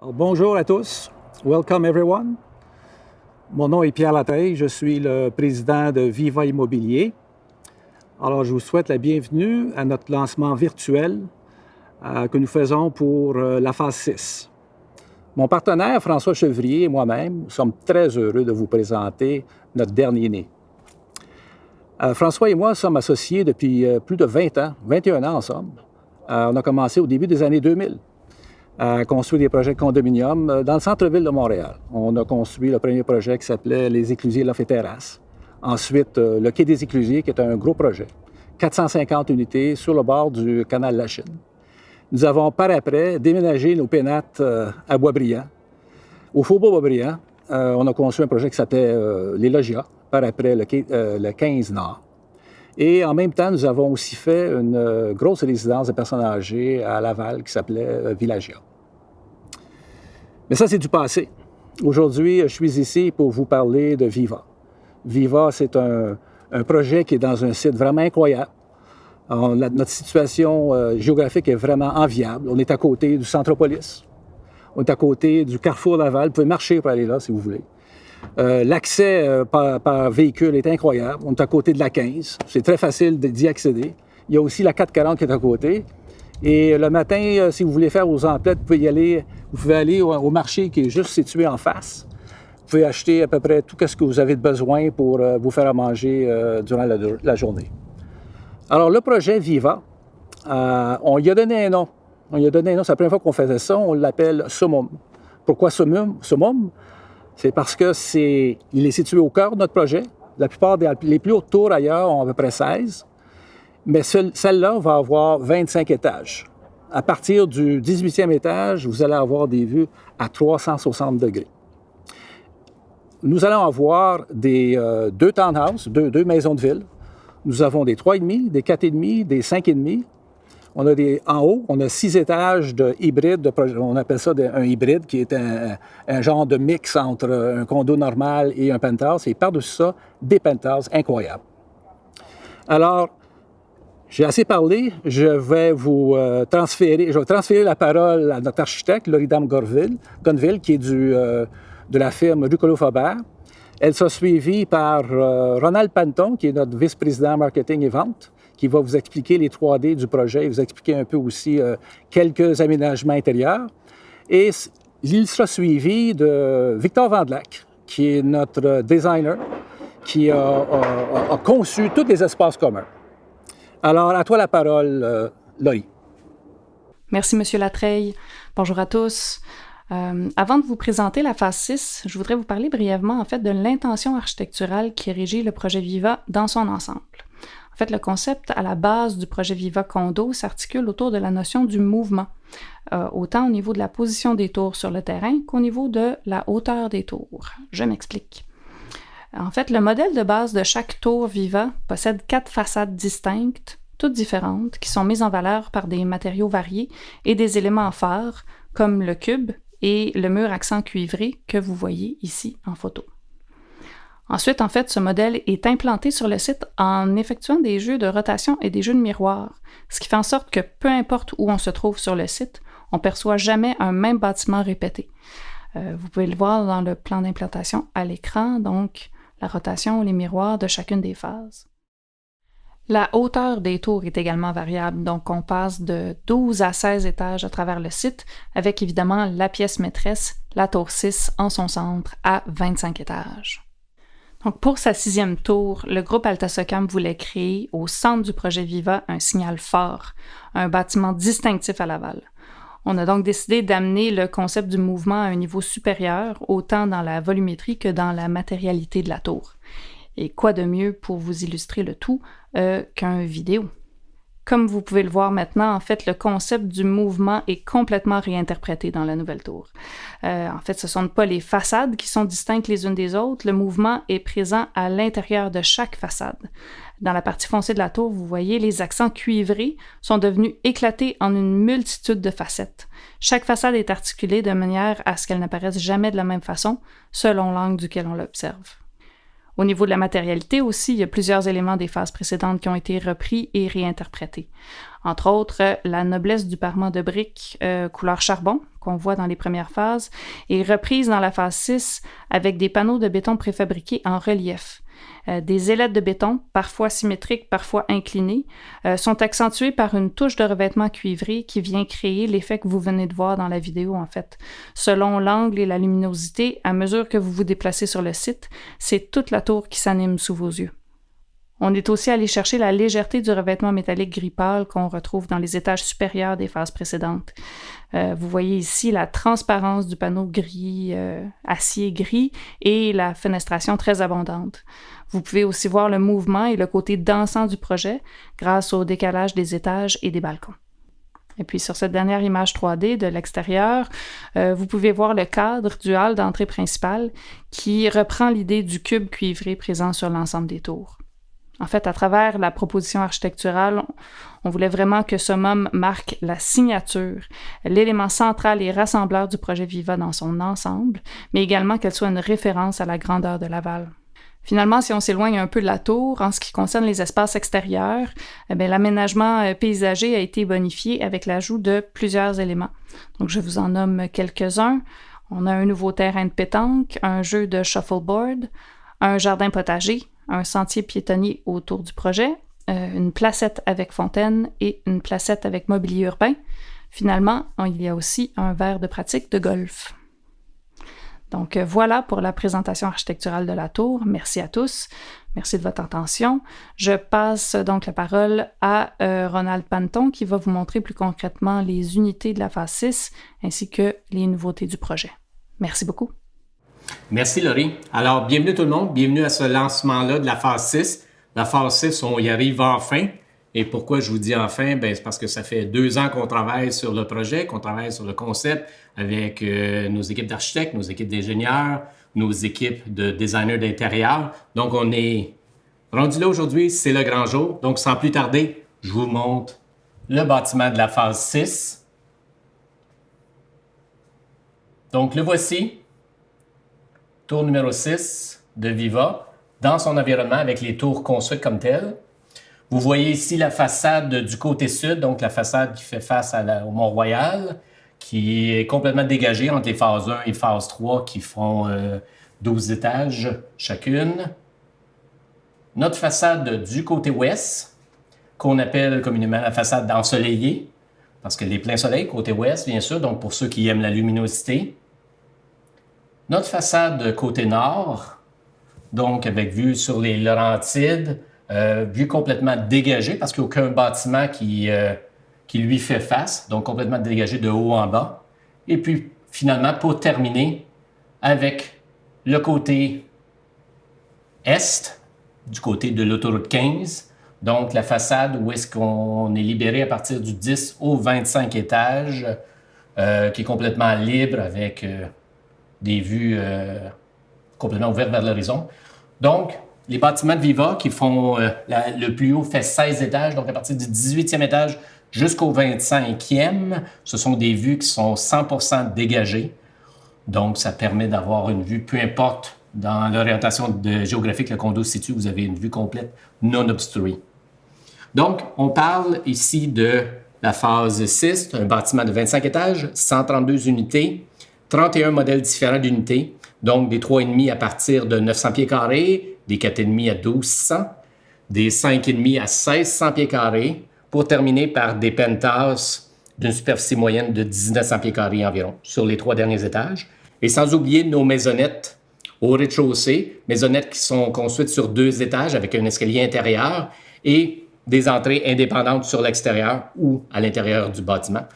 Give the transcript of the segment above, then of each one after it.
Alors, bonjour à tous. Welcome everyone. Mon nom est Pierre Latreille. Je suis le président de Viva Immobilier. Alors, je vous souhaite la bienvenue à notre lancement virtuel que nous faisons pour la phase 6. Mon partenaire François Chevrier et moi-même sommes très heureux de vous présenter notre dernier né. François et moi sommes associés depuis plus de 20 ans, 21 ans ensemble. On a commencé au début des années 2000 à construire des projets de condominium dans le centre-ville de Montréal. On a construit le premier projet qui s'appelait Les Éclusiers Loft et Terrasse. Ensuite, le Quai des Éclusiers, qui est un gros projet. 450 unités sur le bord du canal La Chine. Nous avons par après déménagé nos pénates à Boisbriand. Au Faubourg Boisbriand, on a construit un projet qui s'appelait Les Logias, par après le 15 Nord. Et en même temps, nous avons aussi fait une grosse résidence de personnes âgées à Laval qui s'appelait Villagia. Mais ça, c'est du passé. Aujourd'hui, je suis ici pour vous parler de Viva. Viva, c'est un projet qui est dans un site vraiment incroyable. Notre situation géographique est vraiment enviable. On est à côté du Centropolis. On est à côté du Carrefour Laval. Vous pouvez marcher pour aller là, si vous voulez. L'accès par véhicule est incroyable. On est à côté de la 15. C'est très facile d'y accéder. Il y a aussi la 440 qui est à côté. Et le matin, si vous voulez faire vos emplettes, vous pouvez aller au marché qui est juste situé en face. Vous pouvez acheter à peu près tout ce que vous avez besoin pour vous faire à manger durant la journée. Alors, le projet Viva, on y a donné un nom. C'est la première fois qu'on faisait ça. On l'appelle Summum. Pourquoi Summum? C'est parce qu'il est situé au cœur de notre projet. La plupart les plus hautes tours ailleurs ont à peu près 16, mais celle-là va avoir 25 étages. À partir du 18e étage, vous allez avoir des vues à 360 degrés. Nous allons avoir deux townhouses, deux maisons de ville. Nous avons des 3,5, des 4,5, des 5,5. En haut, on a 6 étages de hybride, on appelle ça un hybride, qui est un genre de mix entre un condo normal et un penthouse. Et par-dessus ça, des penthouses incroyables. Alors, j'ai assez parlé. Je vais transférer la parole à notre architecte, Laurie-Dame Gonville, qui est de la firme Ruccolo-Faubert. Elle sera suivie par Ronald Panton, qui est notre vice-président marketing et vente, qui va vous expliquer les 3D du projet et vous expliquer un peu aussi quelques aménagements intérieurs. Et il sera suivi de Victor Vandelac, qui est notre designer, qui a conçu tous les espaces communs. Alors, à toi la parole, Laurie. Merci, M. Latreille. Bonjour à tous. Avant de vous présenter la phase 6, je voudrais vous parler brièvement en fait de l'intention architecturale qui régit le projet Viva dans son ensemble. En fait, le concept à la base du projet Viva Condo s'articule autour de la notion du mouvement, autant au niveau de la position des tours sur le terrain qu'au niveau de la hauteur des tours. Je m'explique. En fait, le modèle de base de chaque tour Viva possède 4 façades distinctes, toutes différentes, qui sont mises en valeur par des matériaux variés et des éléments phares, comme le cube et le mur accent cuivré que vous voyez ici en photo. Ensuite, en fait, ce modèle est implanté sur le site en effectuant des jeux de rotation et des jeux de miroir, ce qui fait en sorte que peu importe où on se trouve sur le site, on ne perçoit jamais un même bâtiment répété. Vous pouvez le voir dans le plan d'implantation à l'écran, donc la rotation ou les miroirs de chacune des phases. La hauteur des tours est également variable, donc on passe de 12 à 16 étages à travers le site, avec évidemment la pièce maîtresse, la tour 6 en son centre, à 25 étages. Donc pour sa 6e tour, le groupe Altasocam voulait créer au centre du projet Viva un signal fort, un bâtiment distinctif à Laval. On a donc décidé d'amener le concept du mouvement à un niveau supérieur, autant dans la volumétrie que dans la matérialité de la tour. Et quoi de mieux pour vous illustrer le tout qu'un vidéo? Comme vous pouvez le voir maintenant, en fait, le concept du mouvement est complètement réinterprété dans la nouvelle tour. En fait, ce ne sont pas les façades qui sont distinctes les unes des autres, le mouvement est présent à l'intérieur de chaque façade. Dans la partie foncée de la tour, vous voyez, les accents cuivrés sont devenus éclatés en une multitude de facettes. Chaque façade est articulée de manière à ce qu'elle n'apparaisse jamais de la même façon, selon l'angle duquel on l'observe. Au niveau de la matérialité aussi, il y a plusieurs éléments des phases précédentes qui ont été repris et réinterprétés. Entre autres, la noblesse du parement de briques couleur charbon, qu'on voit dans les premières phases, est reprise dans la phase 6 avec des panneaux de béton préfabriqués en relief. Des ailettes de béton, parfois symétriques, parfois inclinées, sont accentuées par une touche de revêtement cuivré qui vient créer l'effet que vous venez de voir dans la vidéo, en fait. Selon l'angle et la luminosité, à mesure que vous vous déplacez sur le site, c'est toute la tour qui s'anime sous vos yeux. On est aussi allé chercher la légèreté du revêtement métallique gris pâle qu'on retrouve dans les étages supérieurs des phases précédentes. Vous voyez ici la transparence du panneau gris, acier gris, et la fenestration très abondante. Vous pouvez aussi voir le mouvement et le côté dansant du projet grâce au décalage des étages et des balcons. Et puis sur cette dernière image 3D de l'extérieur, vous pouvez voir le cadre du hall d'entrée principale qui reprend l'idée du cube cuivré présent sur l'ensemble des tours. En fait, à travers la proposition architecturale, on voulait vraiment que Summum marque la signature, l'élément central et rassembleur du projet Viva dans son ensemble, mais également qu'elle soit une référence à la grandeur de Laval. Finalement, si on s'éloigne un peu de la tour, en ce qui concerne les espaces extérieurs, l'aménagement paysager a été bonifié avec l'ajout de plusieurs éléments. Donc, je vous en nomme quelques-uns. On a un nouveau terrain de pétanque, un jeu de shuffleboard, un jardin potager, un sentier piétonnier autour du projet, une placette avec fontaine et une placette avec mobilier urbain. Finalement, il y a aussi un verre de pratique de golf. Donc voilà pour la présentation architecturale de la tour. Merci à tous. Merci de votre attention. Je passe donc la parole à Ronald Panton qui va vous montrer plus concrètement les unités de la phase 6 ainsi que les nouveautés du projet. Merci beaucoup. Merci Laurie. Alors, bienvenue tout le monde. Bienvenue à ce lancement-là de la phase 6. La phase 6, on y arrive enfin. Et pourquoi je vous dis enfin? C'est parce que ça fait 2 ans qu'on travaille sur le projet, qu'on travaille sur le concept avec nos équipes d'architectes, nos équipes d'ingénieurs, nos équipes de designers d'intérieur. Donc, on est rendu là aujourd'hui, c'est le grand jour. Donc, sans plus tarder, je vous montre le bâtiment de la phase 6. Donc, le voici. Tour numéro 6 de Viva, dans son environnement avec les tours construites comme telles. Vous voyez ici la façade du côté sud, donc la façade qui fait face au Mont-Royal, qui est complètement dégagée entre les phases 1 et phase 3 qui font 12 étages chacune. Notre façade du côté ouest, qu'on appelle communément la façade ensoleillée, parce qu'elle est plein soleil, côté ouest, bien sûr, donc pour ceux qui aiment la luminosité. Notre façade côté nord, donc avec vue sur les Laurentides, vue complètement dégagée parce qu'il n'y a aucun bâtiment qui lui fait face, donc complètement dégagé de haut en bas. Et puis finalement, pour terminer, avec le côté est, du côté de l'autoroute 15, donc la façade où est-ce qu'on est libéré à partir du 10 au 25 étages, qui est complètement libre avec des vues complètement ouvertes vers l'horizon. Donc, les bâtiments de Viva qui font le plus haut fait 16 étages, donc à partir du 18e étage jusqu'au 25e, ce sont des vues qui sont 100% dégagées. Donc, ça permet d'avoir une vue, peu importe dans l'orientation géographique le condo se situe, vous avez une vue complète non obstruée. Donc, on parle ici de la phase 6, un bâtiment de 25 étages, 132 unités, 31 modèles différents d'unités, donc des 3,5 à partir de 900 pieds carrés, des 4,5 à 1200, des 5,5 à 1600 pieds carrés, pour terminer par des penthouses d'une superficie moyenne de 1900 pieds carrés environ sur les 3 derniers étages. Et sans oublier nos maisonnettes au rez-de-chaussée, maisonnettes qui sont construites sur 2 étages avec un escalier intérieur et des entrées indépendantes sur l'extérieur ou à l'intérieur du bâtiment,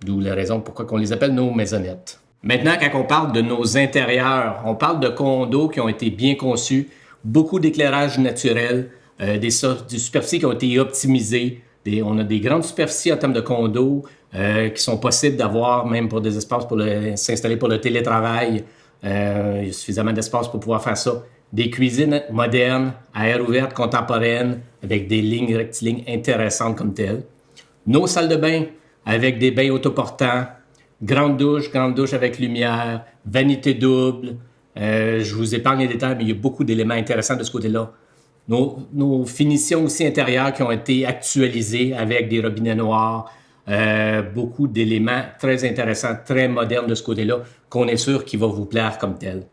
d'où la raison pourquoi on les appelle nos maisonnettes. Maintenant, quand on parle de nos intérieurs, on parle de condos qui ont été bien conçus, beaucoup d'éclairage naturel, des superficies qui ont été optimisées. On a des grandes superficies en termes de condos qui sont possibles d'avoir même pour des espaces pour s'installer pour le télétravail. Il y a suffisamment d'espace pour pouvoir faire ça. Des cuisines modernes, à air ouverte, contemporaines, avec des lignes rectilignes intéressantes comme telles. Nos salles de bain avec des bains autoportants, grande douche avec lumière, vanité double, Je vous épargne les détails, mais il y a beaucoup d'éléments intéressants de ce côté-là. Nos finitions aussi intérieures qui ont été actualisées avec des robinets noirs, beaucoup d'éléments très intéressants, très modernes de ce côté-là, qu'on est sûr qu'il va vous plaire comme tel.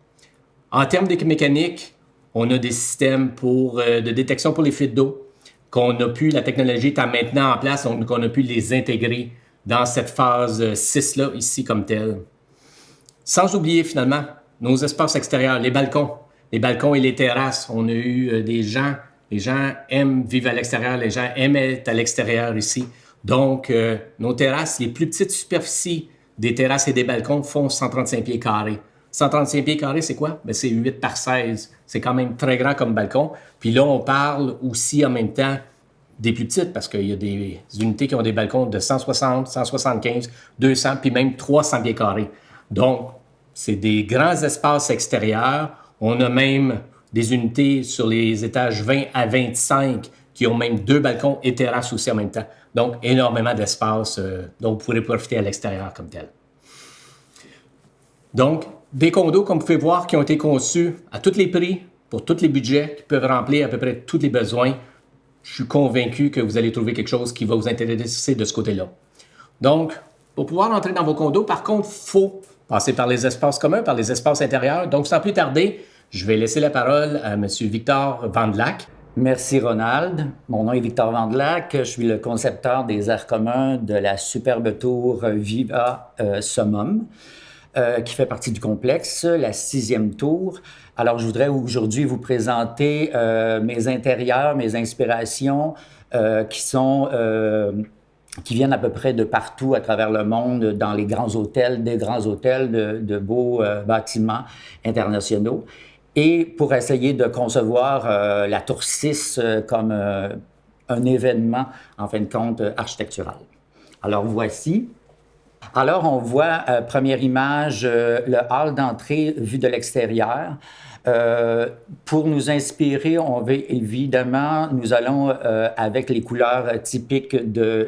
En termes de mécanique, on a des systèmes de détection pour les fuites d'eau, la technologie est maintenant en place, donc on a pu les intégrer dans cette phase 6-là, ici comme telle. Sans oublier finalement nos espaces extérieurs, les balcons et les terrasses. On a eu les gens aiment vivre à l'extérieur, les gens aiment être à l'extérieur ici. Donc, nos terrasses, les plus petites superficies des terrasses et des balcons font 135 pieds carrés. 135 pieds carrés, c'est quoi? C'est 8 par 16. C'est quand même très grand comme balcon. Puis là, on parle aussi en même temps des plus petites parce qu'il y a des unités qui ont des balcons de 160, 175, 200, puis même 300 pieds carrés. Donc, c'est des grands espaces extérieurs. On a même des unités sur les étages 20 à 25 qui ont même 2 balcons et terrasses aussi en même temps. Donc, énormément d'espace dont vous pourrez profiter à l'extérieur comme tel. Donc, des condos, comme vous pouvez voir, qui ont été conçus à tous les prix, pour tous les budgets, qui peuvent remplir à peu près tous les besoins. Je suis convaincu que vous allez trouver quelque chose qui va vous intéresser de ce côté-là. Donc, pour pouvoir entrer dans vos condos, par contre, il faut passer par les espaces communs, par les espaces intérieurs. Donc, sans plus tarder, je vais laisser la parole à M. Victor Vandelac. Merci Ronald. Mon nom est Victor Vandelac. Je suis le concepteur des aires communs de la superbe tour Viva Summum, qui fait partie du complexe, la 6e tour. Alors, je voudrais aujourd'hui vous présenter mes intérieurs, mes inspirations qui viennent à peu près de partout à travers le monde, dans les grands hôtels, des grands hôtels, de beaux bâtiments internationaux. Et pour essayer de concevoir la Tour 6 comme un événement, en fin de compte, architectural. Alors, voici. Alors, on voit, première image, le hall d'entrée vu de l'extérieur. Pour nous inspirer, nous allons avec les couleurs typiques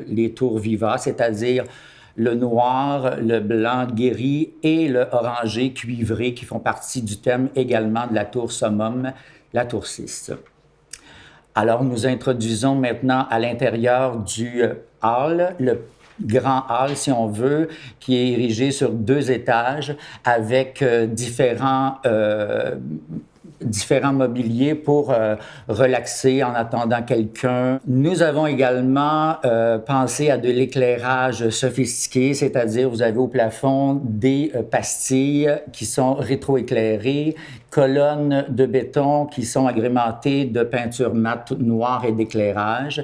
les tours Viva, c'est-à-dire le noir, le blanc guéri et le orangé cuivré qui font partie du thème également de la tour Summum, la tour 6. Alors, nous introduisons maintenant à l'intérieur du hall, le grand hall, si on veut, qui est érigé sur 2 étages avec différents mobiliers pour relaxer en attendant quelqu'un. Nous avons également pensé à de l'éclairage sophistiqué, c'est-à-dire vous avez au plafond des pastilles qui sont rétroéclairées, colonnes de béton qui sont agrémentées de peinture mate noire et d'éclairage.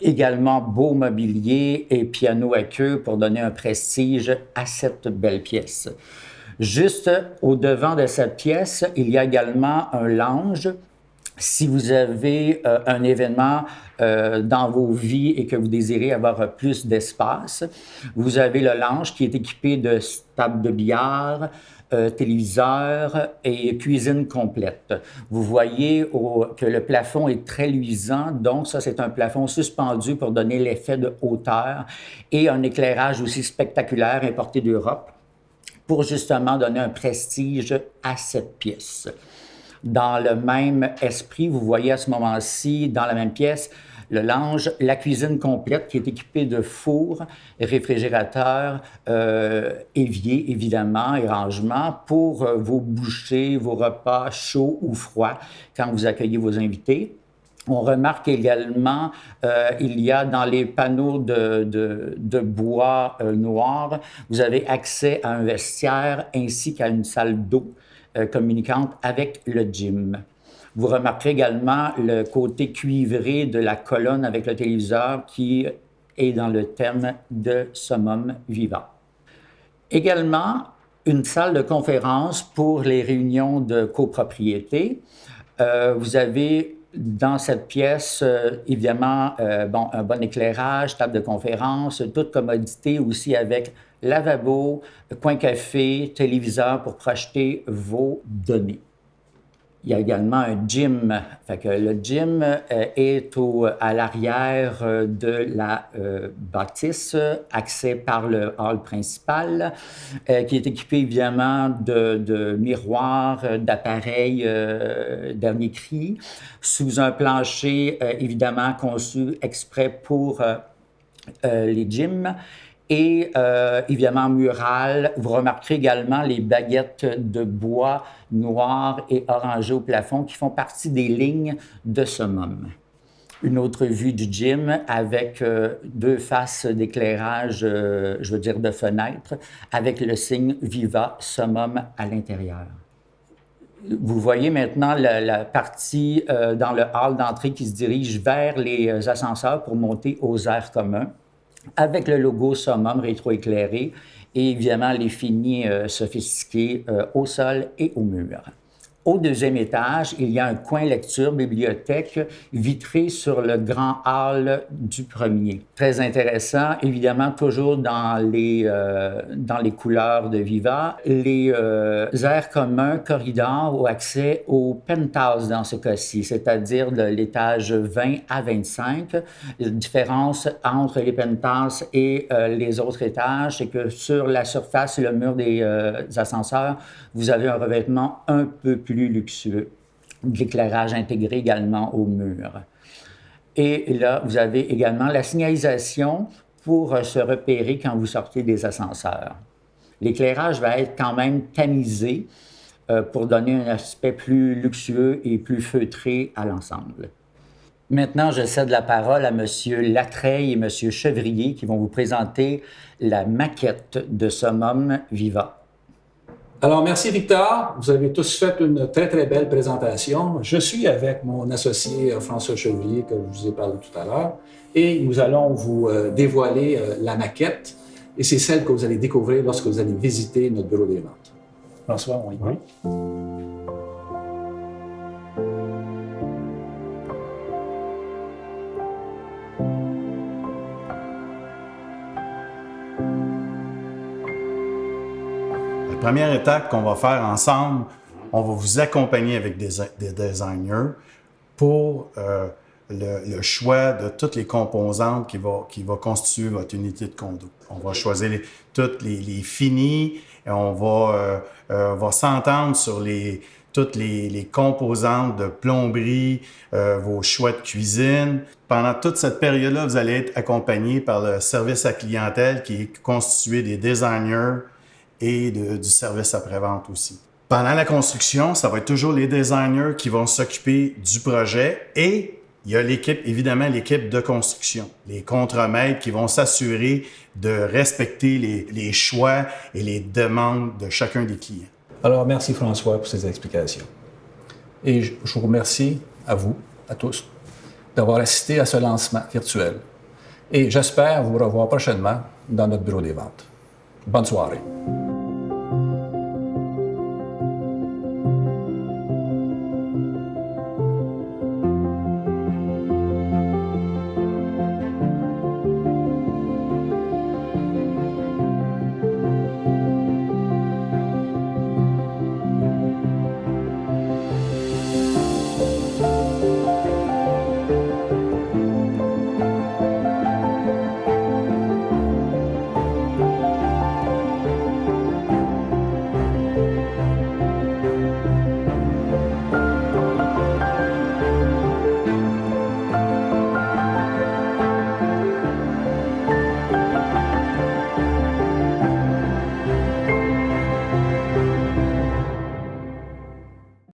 Également beau mobilier et piano à queue pour donner un prestige à cette belle pièce. Juste au devant de cette pièce, il y a également un lounge. Si vous avez un événement dans vos vies et que vous désirez avoir plus d'espace, vous avez le lounge qui est équipé de table de billard, téléviseur et cuisine complète. Vous voyez que le plafond est très luisant, donc ça, c'est un plafond suspendu pour donner l'effet de hauteur et un éclairage aussi spectaculaire importé d'Europe pour justement donner un prestige à cette pièce. Dans le même esprit, vous voyez à ce moment-ci, dans la même pièce, le lounge, la cuisine complète qui est équipée de four, réfrigérateur, évier évidemment et rangement pour vos bouchées, vos repas chauds ou froids quand vous accueillez vos invités. On remarque également, il y a dans les panneaux de bois noir, vous avez accès à un vestiaire ainsi qu'à une salle d'eau communicante avec le gym. Vous remarquerez également le côté cuivré de la colonne avec le téléviseur qui est dans le thème de Summum Viva. Également, une salle de conférence pour les réunions de copropriété. Vous avez dans cette pièce, évidemment, un bon éclairage, table de conférence, toute commodité aussi avec lavabo, coin café, téléviseur pour projeter vos données. Il y a également un gym. Fait que le gym est à l'arrière de la bâtisse, accès par le hall principal, qui est équipé évidemment de miroirs, d'appareils dernier cri, sous un plancher évidemment conçu exprès pour les gyms. Et évidemment, mural, vous remarquerez également les baguettes de bois noires et orangées au plafond qui font partie des lignes de summum. Une autre vue du gym avec deux faces d'éclairage, je veux dire de fenêtres, avec le signe Viva Summum à l'intérieur. Vous voyez maintenant la partie dans le hall d'entrée qui se dirige vers les ascenseurs pour monter aux aires communs, avec le logo Summum rétroéclairé et évidemment les finis sophistiqués au sol et au mur. Au deuxième étage, il y a un coin lecture-bibliothèque vitré sur le grand hall du premier. Très intéressant, évidemment, toujours dans les couleurs de Viva. Les aires communs corridors ont accès au penthouse dans ce cas-ci, c'est-à-dire de l'étage 20 à 25. La différence entre les penthouses et les autres étages, c'est que sur la surface et le mur des ascenseurs, vous avez un revêtement un peu plus luxueux, de l'éclairage intégré également au mur. Et là, vous avez également la signalisation pour se repérer quand vous sortez des ascenseurs. L'éclairage va être quand même tamisé pour donner un aspect plus luxueux et plus feutré à l'ensemble. Maintenant, je cède la parole à M. Latreille et M. Chevrier qui vont vous présenter la maquette de Summum Viva. Alors, merci Victor. Vous avez tous fait une très, très belle présentation. Je suis avec mon associé François Chevrier, que je vous ai parlé tout à l'heure, et nous allons vous dévoiler la maquette, et c'est celle que vous allez découvrir lorsque vous allez visiter notre bureau des ventes. François, on y va. Oui. Première étape qu'on va faire ensemble, on va vous accompagner avec des designers pour le choix de toutes les composantes qui va constituer votre unité de condo. On va choisir toutes les finis et on va s'entendre sur toutes les composantes de plomberie, vos choix de cuisine. Pendant toute cette période-là, vous allez être accompagné par le service à clientèle qui est constitué des designers et du service après-vente aussi. Pendant la construction, ça va être toujours les designers qui vont s'occuper du projet et il y a évidemment l'équipe de construction, les contremaîtres qui vont s'assurer de respecter les choix et les demandes de chacun des clients. Alors, merci François pour ces explications. Et je vous remercie à vous, à tous, d'avoir assisté à ce lancement virtuel. Et j'espère vous revoir prochainement dans notre bureau des ventes. Bonne soirée.